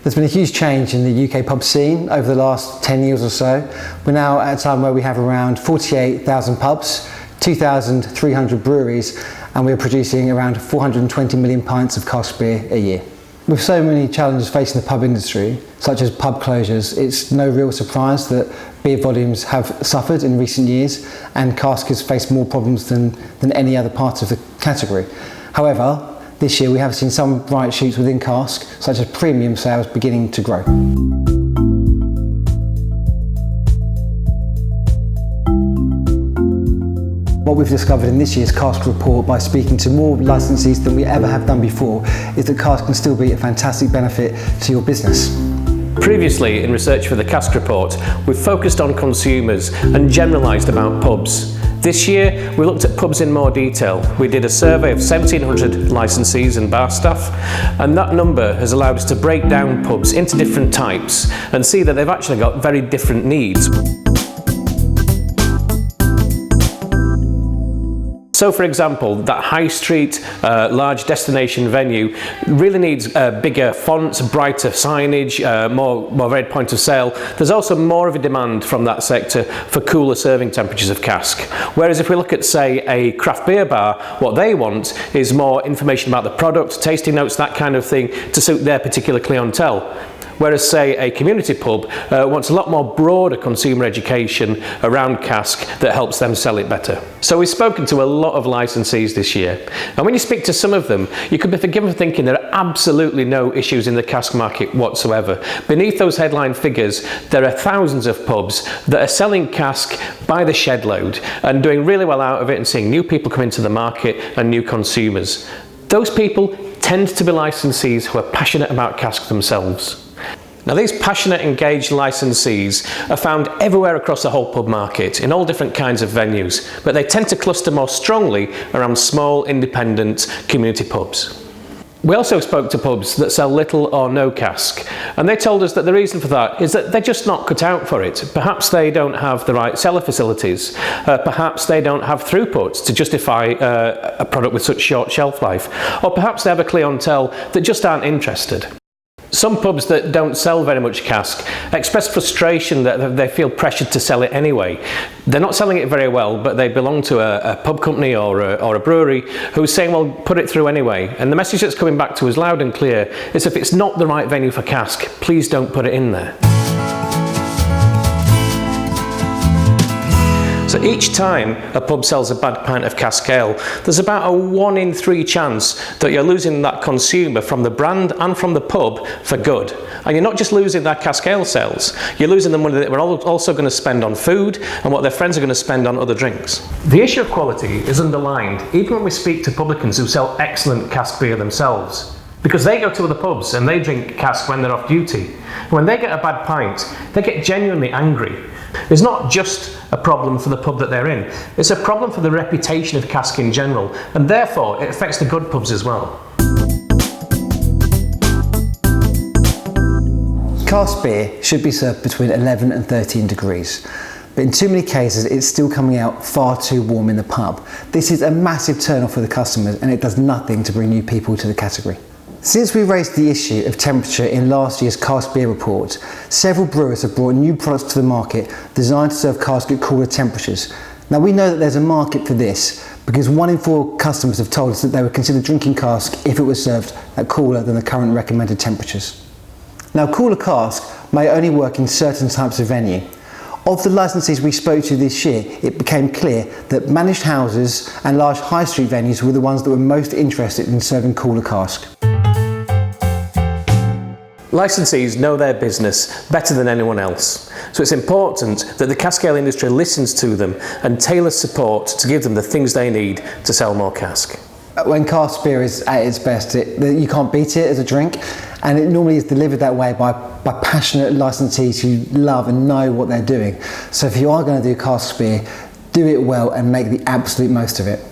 There's been a huge change in the UK pub scene over the last 10 years or so. We're now at a time where we have around 48,000 pubs, 2,300 breweries, and we're producing around 420 million pints of cask beer a year. With so many challenges facing the pub industry, such as pub closures, it's no real surprise that beer volumes have suffered in recent years, and cask has faced more problems than any other part of the category. However, this year we have seen some bright shoots within cask, such as premium sales beginning to grow. What we've discovered in this year's Cask report by speaking to more licensees than we ever have done before is that cask can still be a fantastic benefit to your business. Previously, in research for the Cask report, we've focused on consumers and generalised about pubs. This year, we looked at pubs in more detail. We did a survey of 1,700 licensees and bar staff, and that number has allowed us to break down pubs into different types and see that they've actually got very different needs. So for example, that high street, large destination venue really needs bigger fonts, brighter signage, more varied point of sale. There's also more of a demand from that sector for cooler serving temperatures of cask. Whereas if we look at, say, a craft beer bar, what they want is more information about the product, tasting notes, that kind of thing, to suit their particular clientele. Whereas, say, a community pub wants a lot more broader consumer education around cask that helps them sell it better. So we've spoken to a lot of licensees this year, and when you speak to some of them, you could be forgiven for thinking there are absolutely no issues in the cask market whatsoever. Beneath those headline figures, there are thousands of pubs that are selling cask by the shed load and doing really well out of it and seeing new people come into the market and new consumers. Those people tend to be licensees who are passionate about cask themselves. Now, these passionate, engaged licensees are found everywhere across the whole pub market, in all different kinds of venues, but they tend to cluster more strongly around small, independent community pubs. We also spoke to pubs that sell little or no cask, and they told us that the reason for that is that they're just not cut out for it. Perhaps they don't have the right cellar facilities, perhaps they don't have throughput to justify a product with such short shelf life, or perhaps they have a clientele that just aren't interested. Some pubs that don't sell very much cask express frustration that they feel pressured to sell it anyway. They're not selling it very well, but they belong to a pub company or a brewery who's saying, well, put it through anyway. And the message that's coming back to us loud and clear is if it's not the right venue for cask, please don't put it in there. So each time a pub sells a bad pint of cask ale, there's about a 1 in 3 chance that you're losing that consumer from the brand and from the pub for good. And you're not just losing their cask ale sales, you're losing the money that we're also going to spend on food and what their friends are going to spend on other drinks. The issue of quality is underlined even when we speak to publicans who sell excellent cask beer themselves. Because they go to other pubs and they drink cask when they're off duty. When they get a bad pint, they get genuinely angry. It's not just a problem for the pub that they're in, it's a problem for the reputation of cask in general, and therefore it affects the good pubs as well. Cask beer should be served between 11 and 13 degrees. But in too many cases, it's still coming out far too warm in the pub. This is a massive turn-off for the customers, and it does nothing to bring new people to the category. Since we raised the issue of temperature in last year's cask beer report, several brewers have brought new products to the market designed to serve cask at cooler temperatures. Now, we know that there's a market for this because 1 in 4 customers have told us that they would consider drinking cask if it was served at cooler than the current recommended temperatures. Now, cooler cask may only work in certain types of venue. Of the licensees we spoke to this year, it became clear that managed houses and large high street venues were the ones that were most interested in serving cooler cask. Licensees know their business better than anyone else, so it's important that the cask ale industry listens to them and tailors support to give them the things they need to sell more cask. When cask beer is at its best, you can't beat it as a drink, and it normally is delivered that way by passionate licensees who love and know what they're doing. So if you are going to do cask beer, do it well and make the absolute most of it.